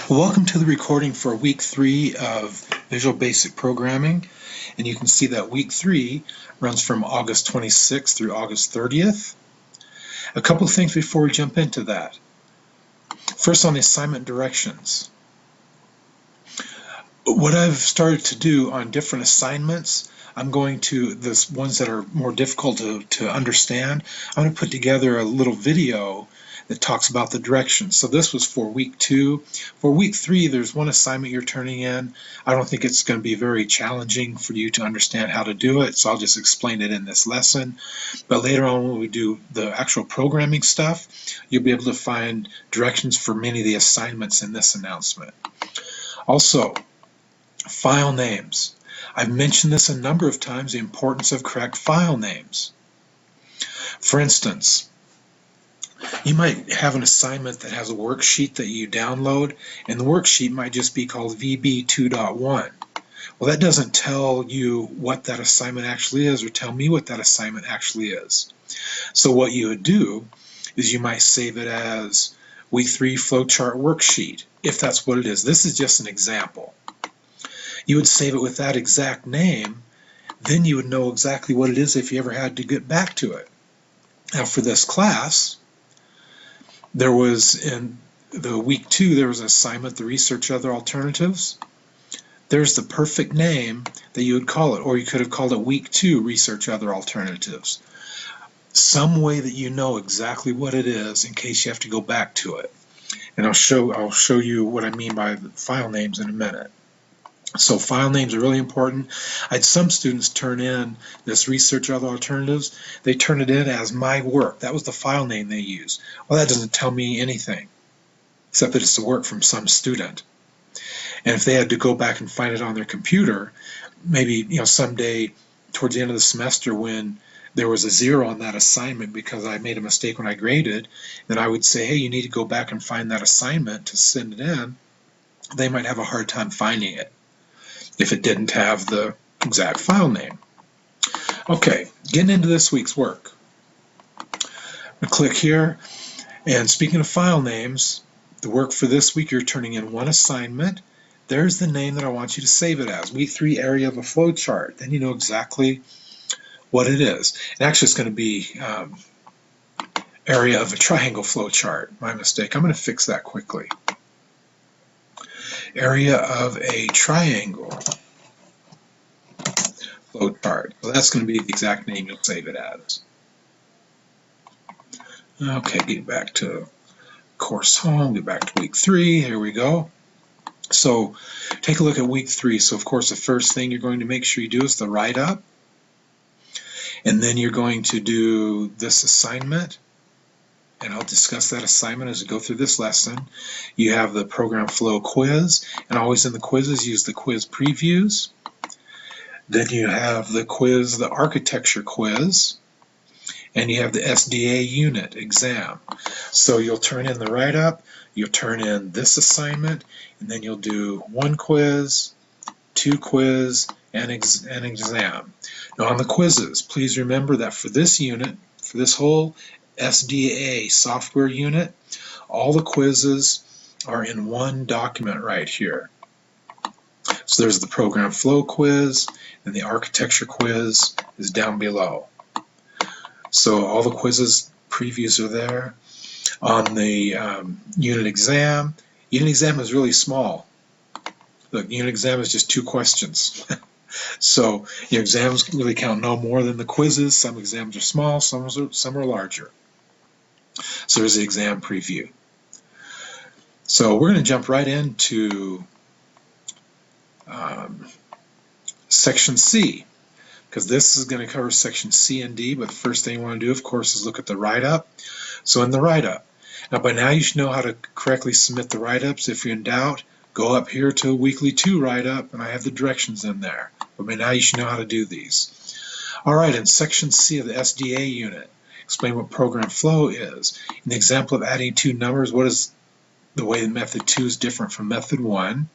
Welcome to the recording for week 3 of Visual Basic Programming, and you can see that week 3 runs from August 26th through August 30th. A couple of things before we jump into that. First, on the assignment directions. What I've started to do on different assignments, I'm going to, the ones that are more difficult to understand, I'm going to put together a little video that talks about the directions. So this was for week 2. For week 3, there's one assignment you're turning in. I don't think it's going to be very challenging for you to understand how to do it, so I'll just explain it in this lesson. But later on, when we do the actual programming stuff, you'll be able to find directions for many of the assignments in this announcement. Also, file names. I've mentioned this a number of times, the importance of correct file names. For instance, you might have an assignment that has a worksheet that you download, and the worksheet might just be called VB2.1. Well, that doesn't tell you what that assignment actually is, or tell me what that assignment actually is. So what you would do is you might save it as Week 3 Flowchart Worksheet, if that's what it is. This is just an example. You would save it with that exact name, then you would know exactly what it is if you ever had to get back to it. Now for this class, there was in the week 2, there was an assignment, the research other alternatives. There's the perfect name that you would call it, or you could have called it week 2 research other alternatives. Some way that you know exactly what it is in case you have to go back to it. And I'll show you what I mean by the file names in a minute. So file names are really important. I had some students turn in this research other alternatives. They turn it in as my work. That was the file name they used. Well, that doesn't tell me anything, except that it's the work from some student. And if they had to go back and find it on their computer, maybe someday towards the end of the semester when there was a 0 on that assignment because I made a mistake when I graded, then I would say, hey, you need to go back and find that assignment to send it in. They might have a hard time finding it if it didn't have the exact file name. Okay, getting into this week's work. I'm going to click here, and speaking of file names, the work for this week, you're turning in one assignment. There's the name that I want you to save it as, Week 3 Area of a Flowchart. Then you know exactly what it is. And actually, it's going to be Area of a Triangle Flowchart. My mistake. I'm going to fix that quickly. Area of a triangle flowchart. So that's going to be the exact name you'll save it as. Okay, get back to course home, get back to week 3. Here we go. So take a look at week 3. So of course the first thing you're going to make sure you do is the write-up. And then you're going to do this assignment. And I'll discuss that assignment as we go through this lesson. You have the program flow quiz, and always in the quizzes use the quiz previews. Then you have the quiz, the architecture quiz, and you have the SDA unit exam. So you'll turn in the write-up, you'll turn in this assignment, and then you'll do 1 quiz, 2 quiz, and an exam. Now on the quizzes, please remember that for this unit, for this whole SDA software unit, all the quizzes are in one document right here. So there's the program flow quiz, and the architecture quiz is down below. So all the quizzes previews are there. On the unit exam is really small. The unit exam is just 2 questions. So your exams really count no more than the quizzes. Some exams are small, some are larger. So there's the exam preview. So we're going to jump right into section C, because this is going to cover section C and D, but the first thing you want to do, of course, is look at the write-up. So in the write-up, now by now you should know how to correctly submit the write-ups. If you're in doubt, go up here to Weekly 2 write-up, and I have the directions in there. But by now you should know how to do these. All right, in section C of the SDA unit, explain what program flow is. In the example of adding 2 numbers, what is the way that method 2 is different from method 1?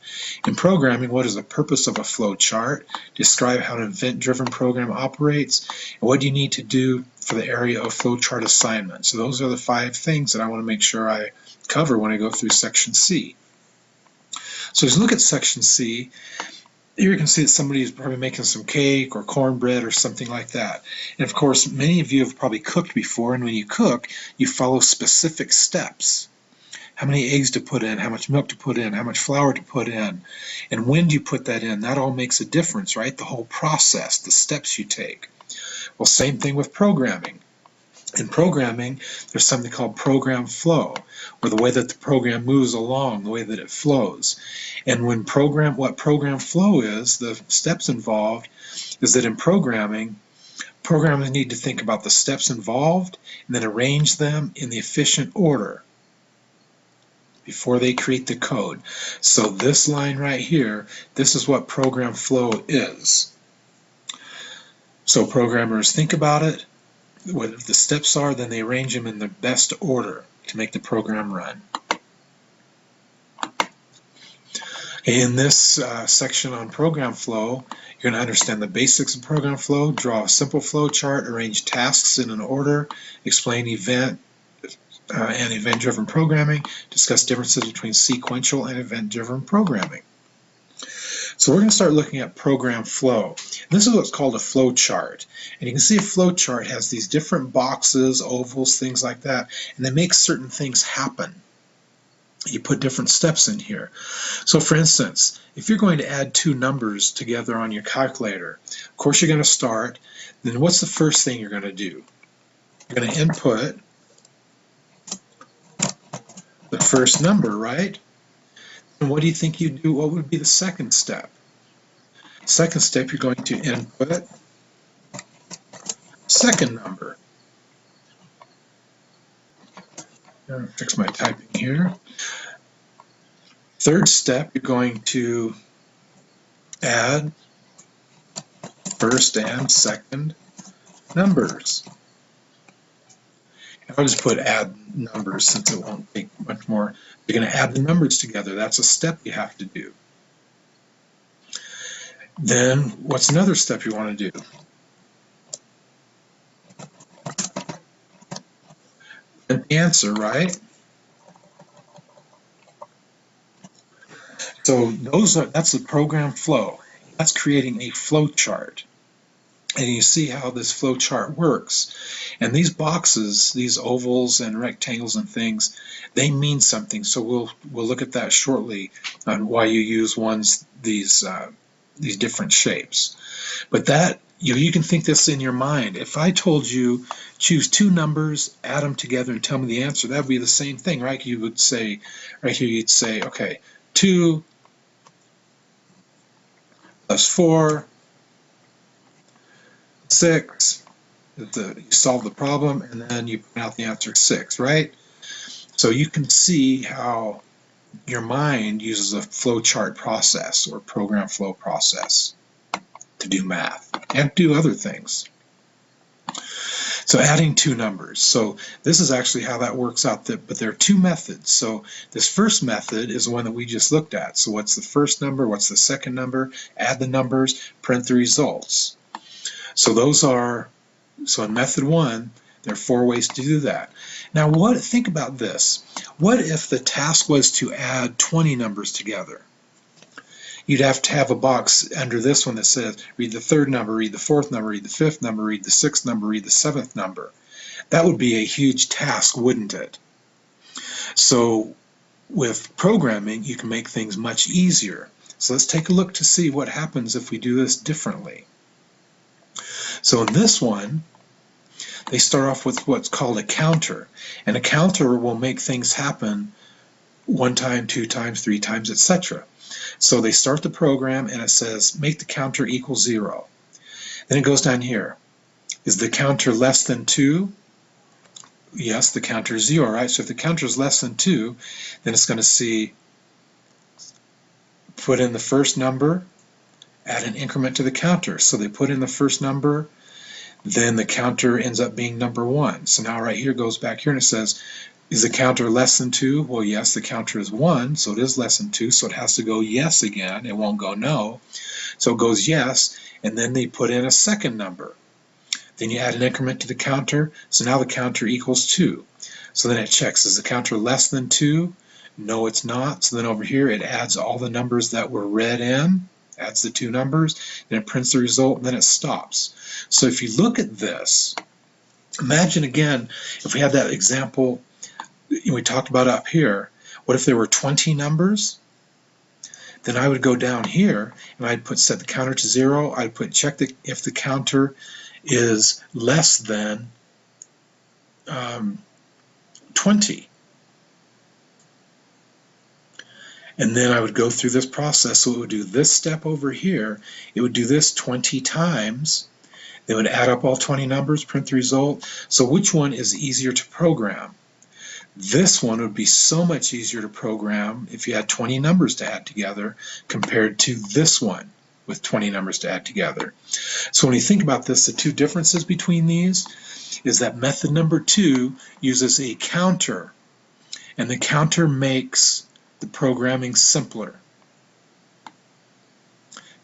In programming, what is the purpose of a flow chart? Describe how an event-driven program operates, and what do you need to do for the area of flowchart assignment. So those are the 5 things that I want to make sure I cover when I go through section C. So as you look at section C, here you can see that somebody is probably making some cake or cornbread or something like that. And of course, many of you have probably cooked before, and when you cook, you follow specific steps. How many eggs to put in, how much milk to put in, how much flour to put in, and when do you put that in? That all makes a difference, right? The whole process, the steps you take. Well, same thing with programming. In programming, there's something called program flow, or the way that the program moves along, the way that it flows. And what program flow is, the steps involved, is that in programming, programmers need to think about the steps involved and then arrange them in the efficient order before they create the code. So this line right here, this is what program flow is. So programmers think about it, what the steps are, then they arrange them in the best order to make the program run. In this section on program flow, you're going to understand the basics of program flow, draw a simple flow chart, arrange tasks in an order, explain event and event-driven programming, discuss differences between sequential and event-driven programming. So we're going to start looking at program flow. This is what's called a flow chart. And you can see a flow chart has these different boxes, ovals, things like that, and they make certain things happen. You put different steps in here. So for instance, if you're going to add two numbers together on your calculator, of course you're going to start, then what's the first thing you're going to do? You're going to input the first number, right? And what do you think you do? What would be the second step? Second step, you're going to input second number. I'm going to fix my typing here. Third step, you're going to add first and second numbers. I'll just put add numbers since it won't take much more. You're going to add the numbers together. That's a step you have to do. Then what's another step you want to do? An answer, right? So that's the program flow. That's creating a flow chart. And you see how this flow chart works. And these boxes, these ovals and rectangles and things, they mean something. So we'll look at that shortly on why you use these different shapes. But that you can think this in your mind. If I told you choose two numbers, add them together, and tell me the answer, that would be the same thing, right? You would say right here, you'd say, okay, 2 plus 4. 6, you solve the problem, and then you put out the answer 6, right? So you can see how your mind uses a flowchart process or program flow process to do math and do other things. So adding two numbers. So this is actually how that works out, but there are two methods. So this first method is the one that we just looked at. So what's the first number? What's the second number? Add the numbers, print the results. So so in method 1, there are 4 ways to do that. Now think about this. What if the task was to add 20 numbers together? You'd have to have a box under this one that says read the third number, read the fourth number, read the fifth number, read the sixth number, read the seventh number. That would be a huge task, wouldn't it? So with programming, you can make things much easier. So let's take a look to see what happens if we do this differently. So in this one, they start off with what's called a counter. And a counter will make things happen 1 time, 2 times, 3 times, etc. So they start the program and it says make the counter equal 0. Then it goes down here. Is the counter less than 2? Yes, the counter is 0, right? So if the counter is less than 2, then it's going to see put in the first number, add an increment to the counter. So they put in the first number, then the counter ends up being number 1. So now right here goes back here and it says, is the counter less than 2? Well, yes, the counter is 1, so it is less than 2, so it has to go yes again. It won't go no. So it goes yes, and then they put in a second number. Then you add an increment to the counter, so now the counter equals 2. So then it checks, is the counter less than 2? No, it's not. So then over here it adds all the numbers that were read in, adds the two numbers, then it prints the result, and then it stops. So if you look at this, imagine again, if we have that example we talked about up here, what if there were 20 numbers? Then I would go down here and I'd set the counter to 0. I'd check if the counter is less than 20. And then I would go through this process. So it would do this step over here. It would do this 20 times. They would add up all 20 numbers, print the result. So which one is easier to program? This one would be so much easier to program if you had 20 numbers to add together compared to this one with 20 numbers to add together. So when you think about this, the two differences between these is that method number 2 uses a counter, and the counter makes the programming simpler.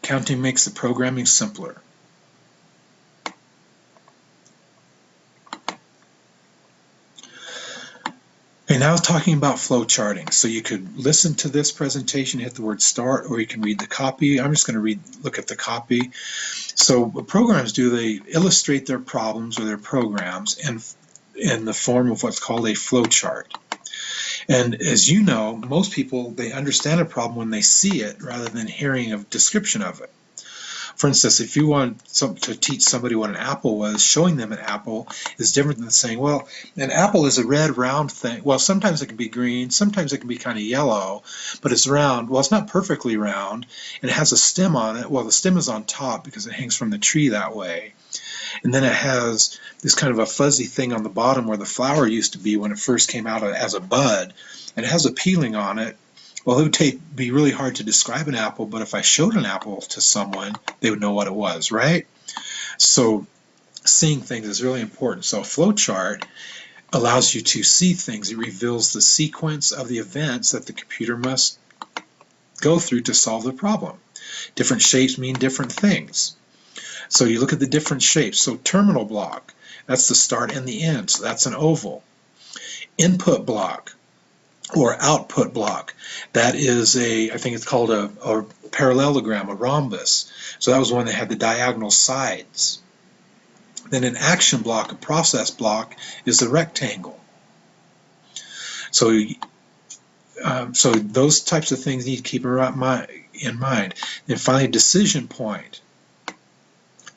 Counting makes the programming simpler. And now talking about flow charting. So you could listen to this presentation, hit the word start, or you can read the copy. I'm just going to look at the copy. So what programs do, they illustrate their problems or their programs in the form of what's called a flow chart. And as you know, most people, they understand a problem when they see it rather than hearing a description of it. For instance, if you want to teach somebody what an apple was, showing them an apple is different than saying, well, an apple is a red round thing. Well, sometimes it can be green, sometimes it can be kind of yellow, but it's round. Well, it's not perfectly round, and it has a stem on it. Well, the stem is on top because it hangs from the tree that way. And then it has this kind of a fuzzy thing on the bottom where the flower used to be when it first came out as a bud, and it has a peeling on it. Well, it would be really hard to describe an apple, but if I showed an apple to someone, they would know what it was, right? So seeing things is really important. So a flow chart allows you to see things. It reveals the sequence of the events that the computer must go through to solve the problem. Different shapes mean different things. So you look at the different shapes. So terminal block, that's the start and the end, so that's an oval. Input block, or output block, that is I think it's called a parallelogram, a rhombus. So that was one that had the diagonal sides. Then an action block, a process block, is a rectangle. So those types of things need to keep in mind. And finally, decision point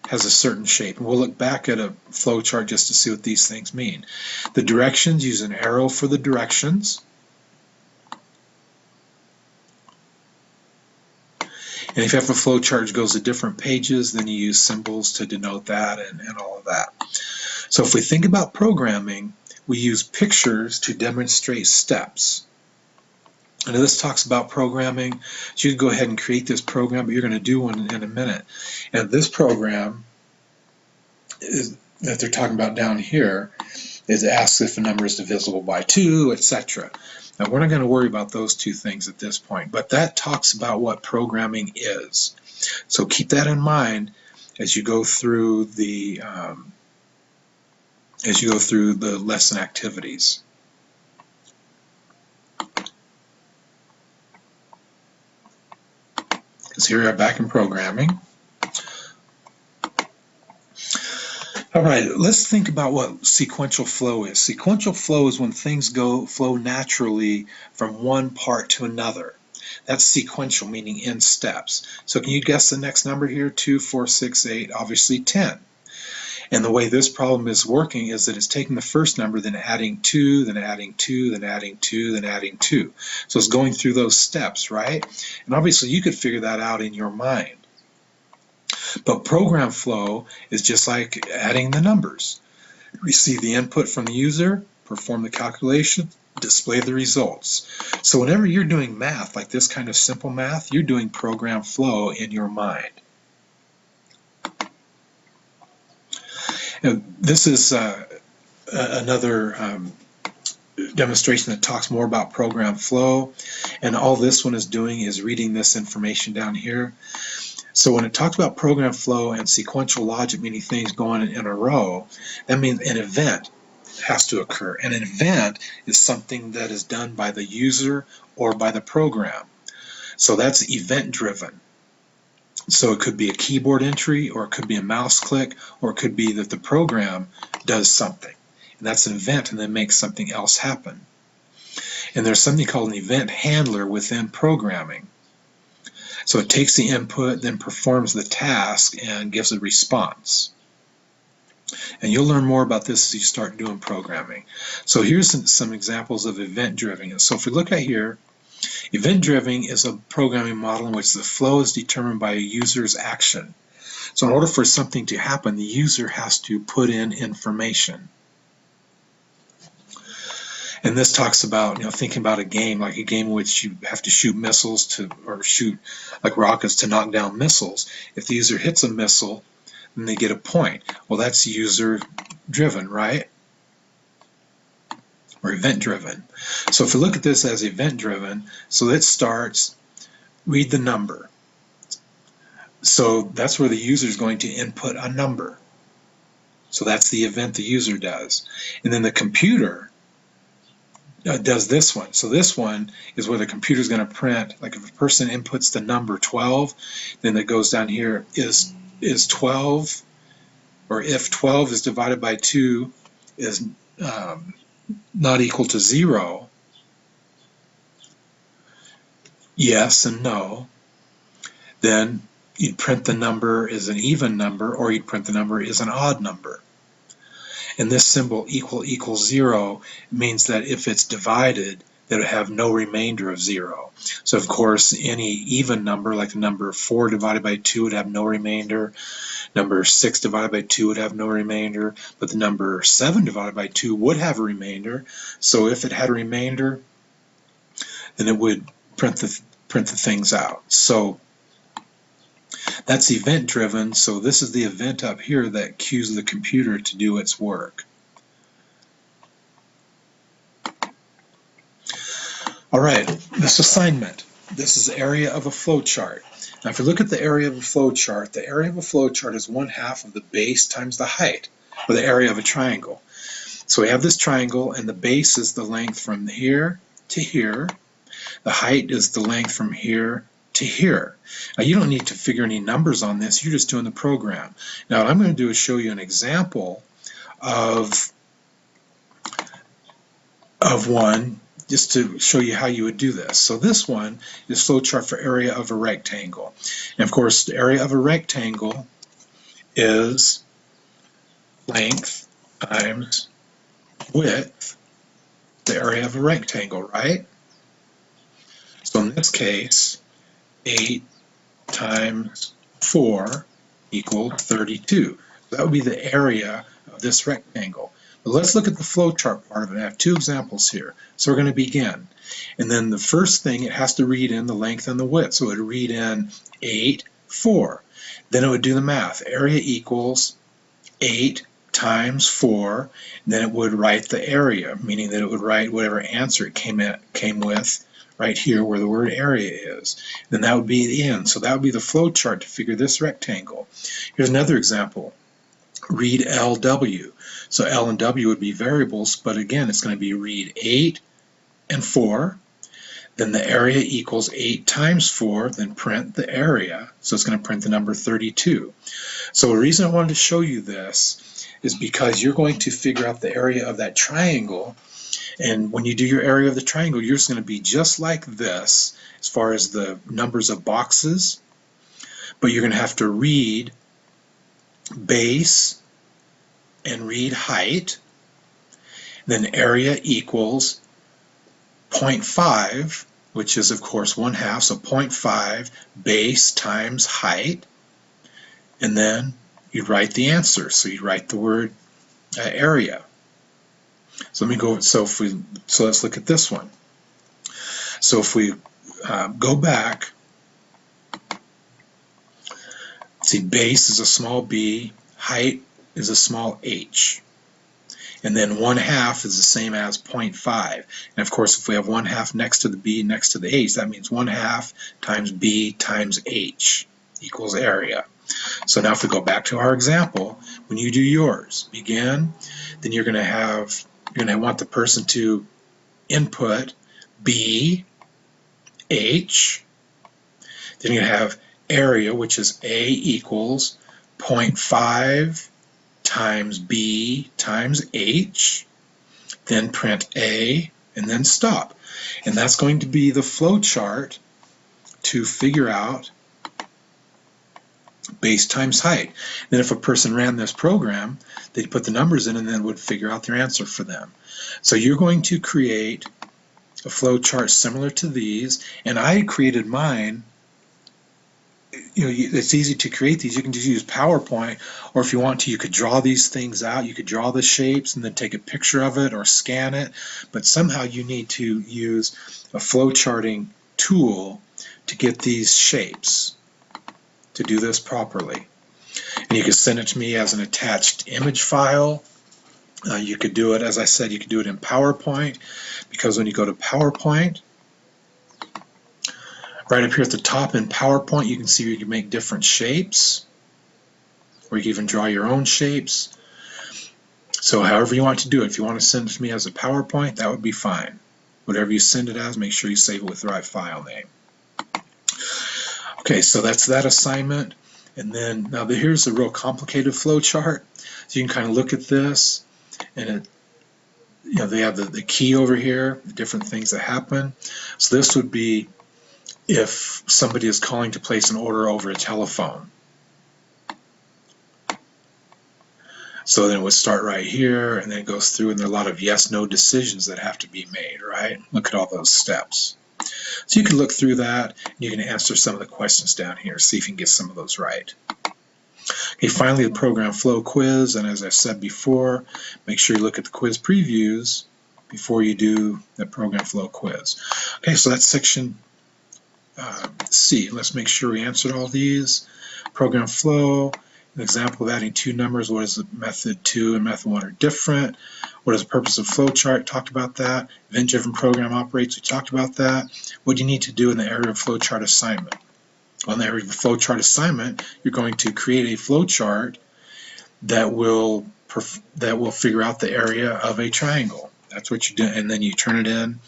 has a certain shape. And we'll look back at a flow chart just to see what these things mean. The directions, use an arrow for the directions. And if you have a flow chart that goes to different pages, then you use symbols to denote that and all of that. So if we think about programming, we use pictures to demonstrate steps. And this talks about programming. So you can go ahead and create this program, but you're going to do one in a minute. And this program that they're talking about down here is asks if a number is divisible by 2, etc. Now, we're not going to worry about those two things at this point, but that talks about what programming is. So keep that in mind as you go through the lesson activities. Because here we are back in programming. All right, let's think about what sequential flow is. Sequential flow is when things flow naturally from one part to another. That's sequential, meaning in steps. So can you guess the next number here? 2, 4, 6, 8, obviously 10. And the way this problem is working is that it's taking the first number, then adding 2, then adding 2, then adding 2, then adding 2. So it's going through those steps, right? And obviously you could figure that out in your mind. But program flow is just like adding the numbers. Receive the input from the user, perform the calculation, display the results. So whenever you're doing math, like this kind of simple math, you're doing program flow in your mind. Now, this is another demonstration that talks more about program flow, and all this one is doing is reading this information down here. So when it talks about program flow and sequential logic, meaning things going in a row, that means an event. has to occur. And an event is something that is done by the user or by the program. So that's event-driven. So it could be a keyboard entry, or it could be a mouse click, or it could be that the program does something. And that's an event and then makes something else happen. And there's something called an event handler within programming. So it takes the input, then performs the task, and gives a response. And you'll learn more about this as you start doing programming. So here's some examples of event-driven. So if we look at here, event-driven is a programming model in which the flow is determined by a user's action. So in order for something to happen, the user has to put in information. And this talks about, thinking about a game, like a game in which you have to shoot missiles or shoot like rockets to knock down missiles. If the user hits a missile, then they get a point. Well, that's user-driven, right? Or event-driven. So if we look at this as event-driven, so it starts, read the number. So that's where the user is going to input a number. So that's the event the user does. And then the computer does this one. So this one is where the computer is going to print, like if a person inputs the number 12, then it goes down here, is 12, or if 12 is divided by 2 is not equal to 0, yes and no, then you'd print the number as an even number, or you'd print the number as an odd number. And this symbol equals 0 means that if it's divided, that it would have no remainder of 0. So of course any even number, like the number 4 divided by 2, would have no remainder. Number 6 divided by 2 would have no remainder, but the number 7 divided by 2 would have a remainder. So if it had a remainder, then it would print the things out. So that's event-driven. So this is the event up here that cues the computer to do its work. All right, this assignment. This is the area of a flowchart. Now if you look at the area of a flowchart, the area of a flowchart is 1/2 of the base times the height, or the area of a triangle. So we have this triangle, and the base is the length from here to here. The height is the length from here to here. Now you don't need to figure any numbers on this, you're just doing the program. Now what I'm going to do is show you an example of one, just to show you how you would do this. So this one is flowchart for area of a rectangle. And of course the area of a rectangle is length times width, the area of a rectangle, right? So in this case, 8 times 4 equals 32. That would be the area of this rectangle. But let's look at the flowchart part of it. I have two examples here. So we're going to begin. And then the first thing, it has to read in the length and the width. So it would read in 8, 4. Then it would do the math. Area equals 8 times 4. And then it would write the area, meaning that it would write whatever answer it came with right here where the word area is. Then that would be the end. So that would be the flow chart to figure this rectangle. Here's another example. Read LW. So L and W would be variables, but again it's going to be read 8 and 4. Then the area equals 8 times 4, then print the area. So it's going to print the number 32. So the reason I wanted to show you this is because you're going to figure out the area of that triangle. And when you do your area of the triangle, yours is going to be just like this as far as the numbers of boxes. But you're going to have to read base and read height. Then area equals 0.5, which is of course 1/2, so 0.5 base times height. And then you'd write the answer. So you'd write the word area. So let me go. So let's look at this one. So if we go back, see, base is a small b, height is a small h, and then 1/2 is the same as 0.5. And of course, if we have 1/2 next to the b next to the h, that means 1/2 times b times h equals area. So now if we go back to our example, when you do yours, begin, then you're going to have you're going to want the person to input B, H. Then you're going to have area, which is A equals 0.5 times B times H. Then print A, and then stop. And that's going to be the flow chart to figure out base times height. Then if a person ran this program, they'd put the numbers in and then would figure out their answer for them. So you're going to create a flow chart similar to these, and I created mine. You know, it's easy to create these. You can just use PowerPoint, or if you want to, you could draw these things out. You could draw the shapes and then take a picture of it or scan it, but somehow you need to use a flow charting tool to get these shapes to do this properly. And you can send it to me as an attached image file. You could do it, as I said, you could do it in PowerPoint, because when you go to PowerPoint, right up here at the top in PowerPoint, you can see you can make different shapes, or you can even draw your own shapes. So however you want to do it, if you want to send it to me as a PowerPoint, that would be fine. Whatever you send it as, make sure you save it with the right file name. Okay, so that's that assignment. And then now here's a real complicated flow chart. So you can kind of look at this, and it, you know, they have the key over here, the different things that happen. So this would be if somebody is calling to place an order over a telephone. So then it would start right here, and then it goes through, and there are a lot of yes-no decisions that have to be made, right? Look at all those steps. So you can look through that, and you can answer some of the questions down here, see if you can get some of those right. Okay, finally the program flow quiz, and as I said before, make sure you look at the quiz previews before you do the program flow quiz. Okay, so that's section C. Let's make sure we answered all these. Program flow, an example of adding two numbers. What is the method 2 and method 1 are different? What is the purpose of flow chart? Talked about that. Event-driven program operates. We talked about that. What do you need to do in the area of flow chart assignment? On the area of flow chart assignment, you're going to create a flow chart that will figure out the area of a triangle. That's what you do, and then you turn it in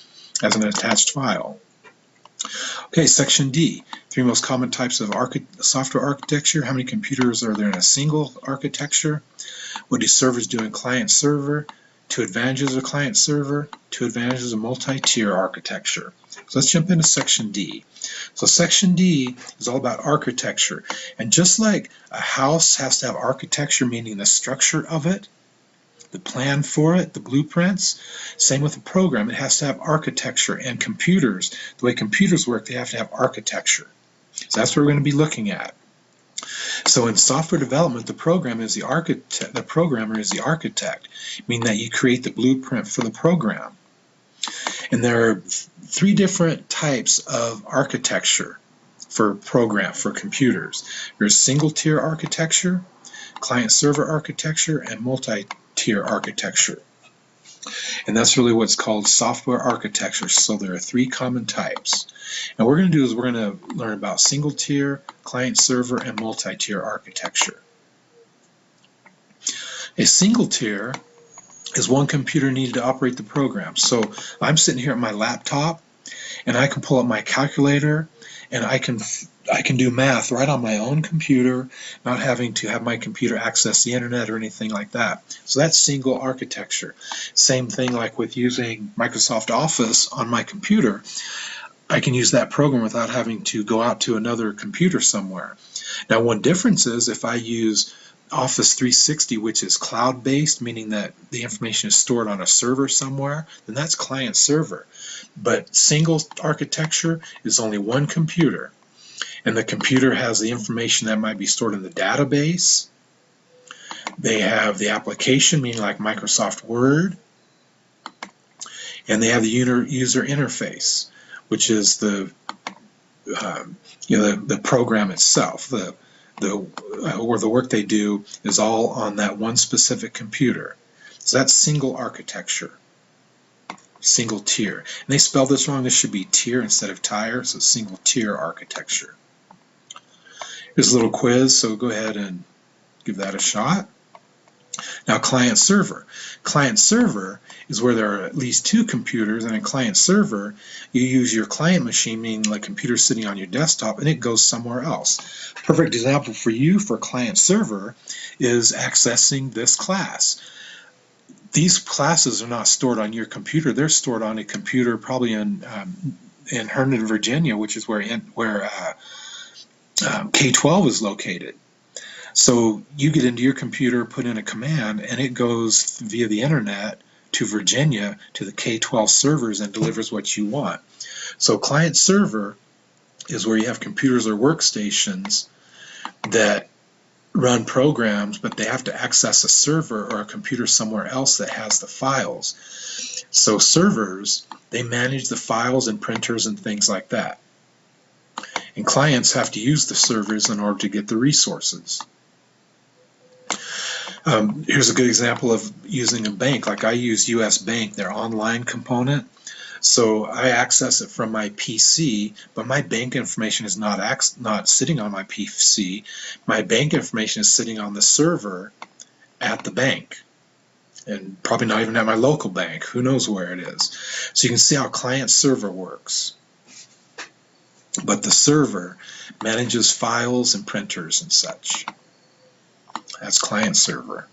as an attached file. Okay, section D, 3 most common types of software architecture. How many computers are there in a single architecture? What do servers do in client-server? 2 advantages of client-server, 2 advantages of multi-tier architecture. So let's jump into section D. So section D is all about architecture. And just like a house has to have architecture, meaning the structure of it, the plan for it, the blueprints, same with the program. It has to have architecture, and computers, the way computers work, they have to have architecture. So that's what we're going to be looking at. So in software development, the programmer is the architect, meaning that you create the blueprint for the program. And there are 3 different types of architecture for computers. There's single-tier architecture, client-server architecture, and multi-tier architecture. And that's really what's called software architecture. So there are 3 common types. And what we're going to do is we're going to learn about single-tier, client-server, and multi-tier architecture. A single-tier is one computer needed to operate the program. So I'm sitting here at my laptop, and I can pull up my calculator, and I can do math right on my own computer, not having to have my computer access the internet or anything like that. So that's single architecture. Same thing like with using Microsoft Office on my computer. I can use that program without having to go out to another computer somewhere. Now, one difference is if I use Office 360, which is cloud-based, meaning that the information is stored on a server somewhere, then that's client-server. But single architecture is only one computer, and the computer has the information that might be stored in the database. They have the application, meaning like Microsoft Word, and they have the user interface, which is the program itself. Or the work they do is all on that one specific computer. So that's single architecture, single tier. And they spelled this wrong. This should be tier instead of tire, so single tier architecture. Here's a little quiz, so go ahead and give that a shot. Now, client server. Client server is where there are at least two computers, and in client server, you use your client machine, meaning like computer sitting on your desktop, and it goes somewhere else. Perfect example for you for client server is accessing this class. These classes are not stored on your computer; they're stored on a computer, probably in Herndon, Virginia, which is where K-12 is located. So you get into your computer, put in a command, and it goes via the internet to Virginia to the K-12 servers and delivers what you want. So client server is where you have computers or workstations that run programs, but they have to access a server or a computer somewhere else that has the files. So servers, they manage the files and printers and things like that. And clients have to use the servers in order to get the resources. Here's a good example of using a bank. Like I use US Bank, their online component. So I access it from my PC, but my bank information is not sitting on my PC. My bank information is sitting on the server at the bank, and probably not even at my local bank. Who knows where it is? So you can see how client server works. But the server manages files and printers and such. That's client server.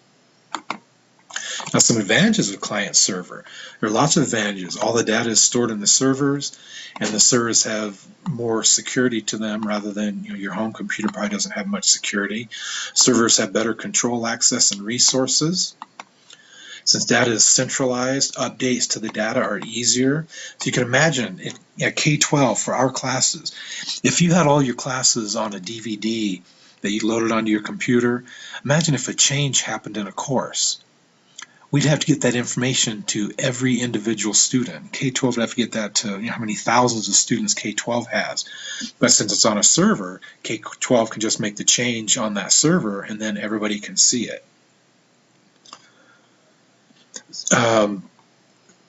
Now, some advantages of client server. There are lots of advantages. All the data is stored in the servers, and the servers have more security to them rather than your home computer probably doesn't have much security. Servers have better control access and resources. Since data is centralized, updates to the data are easier. So you can imagine at K-12 for our classes, if you had all your classes on a DVD that you loaded onto your computer, imagine if a change happened in a course. We'd have to get that information to every individual student. K-12 would have to get that to how many thousands of students K-12 has. But since it's on a server, K-12 can just make the change on that server and then everybody can see it.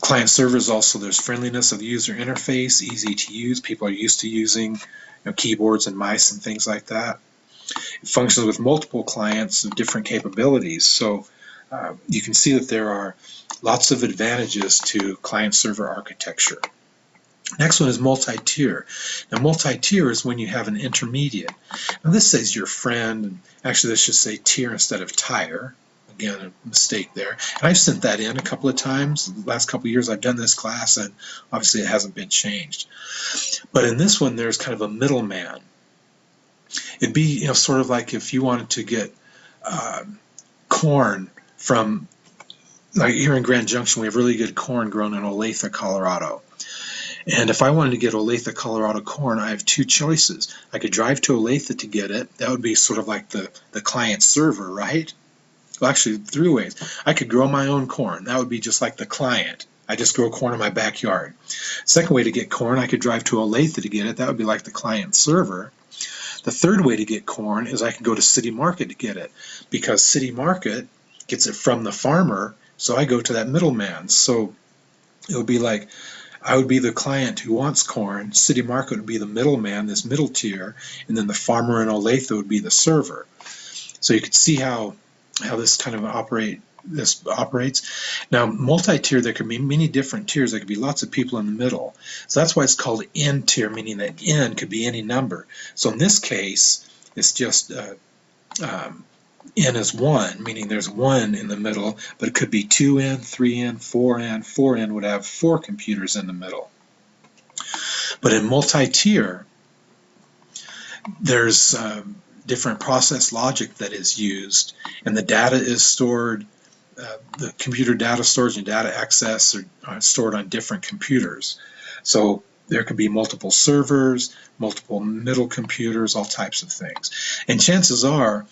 Client servers also, there's friendliness of the user interface, easy to use. People are used to using keyboards and mice and things like that. It functions with multiple clients of different capabilities. So you can see that there are lots of advantages to client-server architecture. Next one is multi-tier. Now, multi-tier is when you have an intermediate. Now, this says your friend. Actually, this should say tier instead of tire. Again, a mistake there. And I've sent that in a couple of times. The last couple of years I've done this class, and obviously it hasn't been changed. But in this one, there's kind of a middleman. It'd be sort of like if you wanted to get corn from, like here in Grand Junction, we have really good corn grown in Olathe, Colorado. And if I wanted to get Olathe, Colorado corn, I have two choices. I could drive to Olathe to get it. That would be sort of like the client server, right? Well, actually, three ways. I could grow my own corn. That would be just like the client. I just grow corn in my backyard. Second way to get corn, I could drive to Olathe to get it. That would be like the client server. The third way to get corn is I can go to City Market to get it, because City Market gets it from the farmer, so I go to that middleman. So it would be like I would be the client who wants corn, City Market would be the middleman, this middle tier, and then the farmer in Olathe would be the server. So you can see how this kind of operates. Now, multi-tier, there can be many different tiers. There could be lots of people in the middle. So that's why it's called N tier, meaning that N could be any number. So in this case, it's just N is 1, meaning there's 1 in the middle, but it could be 2N, 3N, 4N. 4N would have 4 computers in the middle. But in multi-tier, there's different process logic that is used, and the data is stored, the computer data storage and data access are stored on different computers. So there could be multiple servers, multiple middle computers, all types of things. And chances are,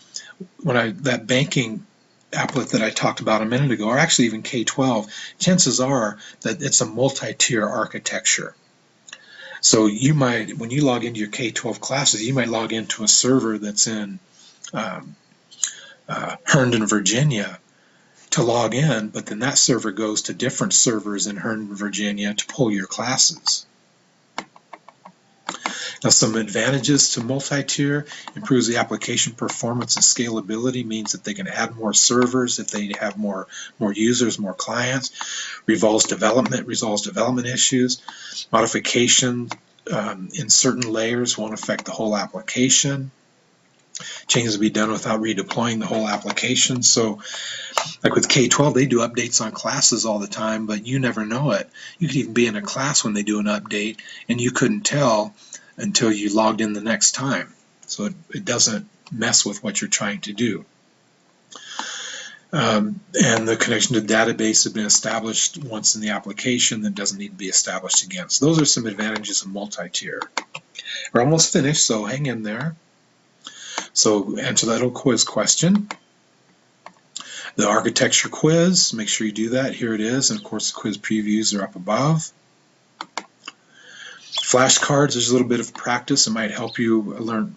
that banking applet that I talked about a minute ago, or actually even K-12, chances are that it's a multi-tier architecture. So you might, when you log into your K-12 classes, you might log into a server that's in Herndon, Virginia to log in, but then that server goes to different servers in Herndon, Virginia to pull your classes. Now, some advantages to multi-tier: improves the application performance and scalability, means that they can add more servers if they have more users, more clients. Resolves development issues. Modification in certain layers won't affect the whole application. Changes will be done without redeploying the whole application. So like with K-12, they do updates on classes all the time, but you never know it. You could even be in a class when they do an update, and you couldn't tell until you logged in the next time. So it doesn't mess with what you're trying to do. And the connection to the database has been established once in the application, that doesn't need to be established again. So those are some advantages of multi-tier. We're almost finished, so hang in there. So answer that little quiz question. The architecture quiz, make sure you do that. Here it is, and of course the quiz previews are up above. Flashcards, there's a little bit of practice. It might help you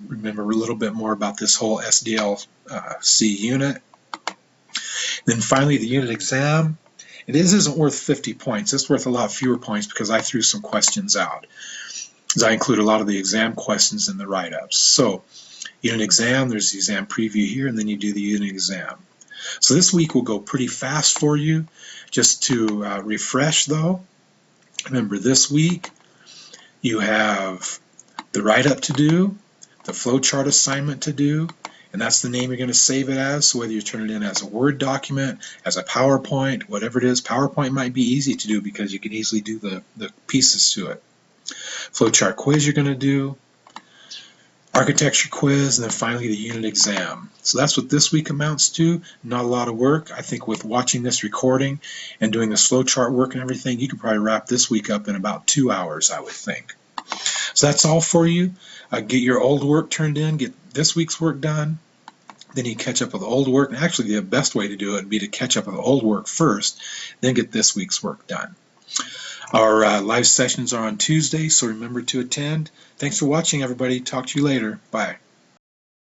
remember a little bit more about this whole SDLC unit. Then finally, the unit exam. It isn't worth 50 points. It's worth a lot fewer points because I threw some questions out. I include a lot of the exam questions in the write-ups. So, unit exam, there's the exam preview here, and then you do the unit exam. So this week will go pretty fast for you. Just to refresh though, remember this week you have the write-up to do, the flowchart assignment to do, and that's the name you're going to save it as. So whether you turn it in as a Word document, as a PowerPoint, whatever it is, PowerPoint might be easy to do because you can easily do the pieces to it. Flowchart quiz you're going to do, architecture quiz, and then finally the unit exam. So that's what this week amounts to. Not a lot of work. I think with watching this recording and doing the flowchart work and everything, you could probably wrap this week up in about 2 hours, I would think. So that's all for you. Get your old work turned in, get this week's work done, then you catch up with the old work. And actually the best way to do it would be to catch up with the old work first, then get this week's work done. Our live sessions are on Tuesday, so remember to attend. Thanks for watching, everybody. Talk to you later. Bye.